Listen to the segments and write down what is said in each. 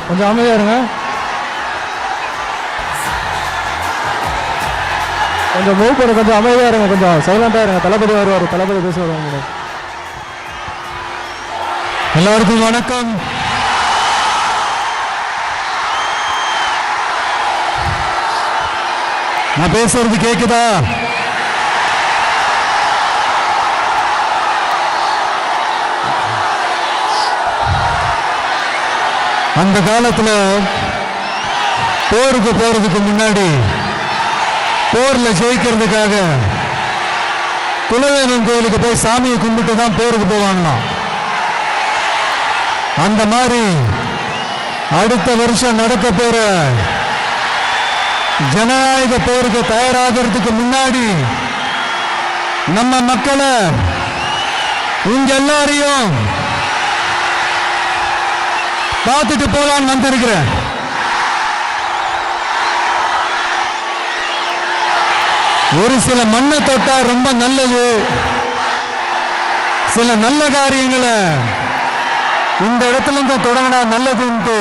கொஞ்சம் அமைதியா இருங்க. கொஞ்சம் மூவ் பண்ண, கொஞ்சம் அமைதியா இருங்க, கொஞ்சம் சைலண்டா இருங்க. தளபதி வருவார், தளபதி பேசுவார். எல்லாருக்கும் வணக்கம். நான் பேசுறது கேக்குதா? அந்த காலத்துல போருக்கு போறதுக்கு முன்னாடி போர்ல ஜெயிக்கிறதுக்காக குலதெய்வம் கோயிலுக்கு போய் சாமியை கும்பிட்டு தான் போருக்கு போவாங்களாம். அந்த மாதிரி அடுத்த வருஷம் நடக்க போற ஜனநாயக போருக்கு தயாராகிறதுக்கு முன்னாடி நம்ம மக்களை உங்க எல்லாரையும் பார்த்துட்டு போலான்னு வந்திருக்கிறேன். ஒரு சில மண்ணை தொட்டா ரொம்ப நல்லது, சில நல்ல காரியங்களை இந்த இடத்துல இருந்து தொடங்கினா நல்லதுன்ட்டு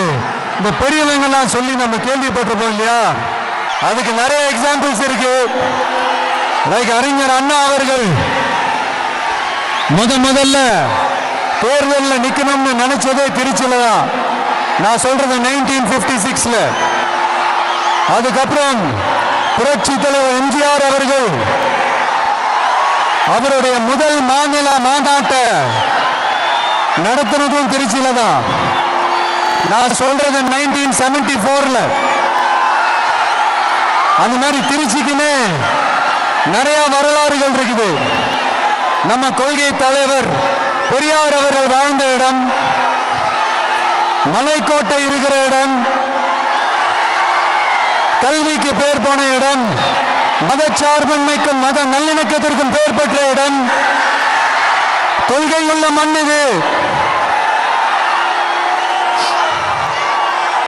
இந்த பெரியவங்கெல்லாம் சொல்லி நம்ம கேள்விப்பட்டிருப்போம் இல்லையா? அதுக்கு நிறைய எக்ஸாம்பிள்ஸ் இருக்கு. லைக் அறிஞர் அண்ணா அவர்கள் முதல்ல தேர்தலில் நிக்கணும்னு நினைச்சதே திருச்சியில தான். நான் சொல்றது 1956ல. அதுக்கப்புறம் புரட்சி தலைவர் எம்ஜிஆர் அவர்கள் அவருடைய முதல் மாநில மாநாட்டை நடத்துனதும் திருச்சியில தான். நான் சொல்றது 1974ல. அந்த மாதிரி திருச்சிக்குன்னு நிறைய வரலாறுகள் இருக்குது. நம்ம கொள்கை தலைவர் பெரியார் அவர்கள் வாழ்ந்த இடம், மலைக்கோட்டை இருக்கிற இடம், கல்விக்கு பேர் போன இடம், மதச்சார்பின்மைக்கும் மத நல்லிணக்கத்திற்கும் பெயர் பெற்ற இடம், கொள்கை உள்ள மண் இது.